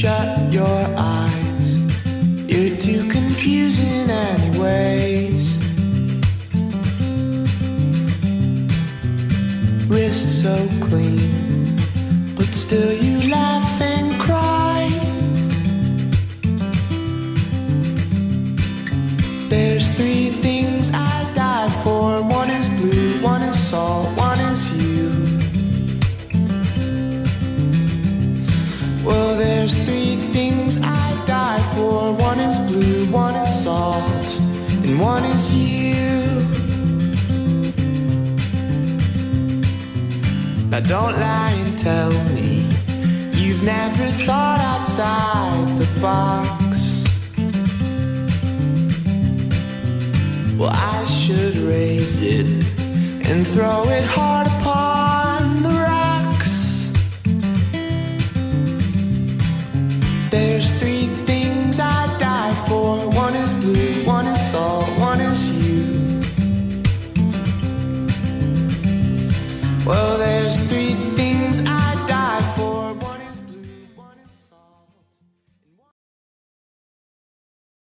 shut your eyes. You're too confusing anyways. Wrist so clean, but still you laugh and cry. There's three things I'd die for. One is blue, one is salt, one is you. Well, there's three things I'd die for. One is blue, one is salt, and one is you. Now don't lie and tell me you've never thought outside the box. Well, I should raise it and throw it hard upon the rocks. There's three things I'd die for. One is blue, one is salt, one is you. Well, there's three things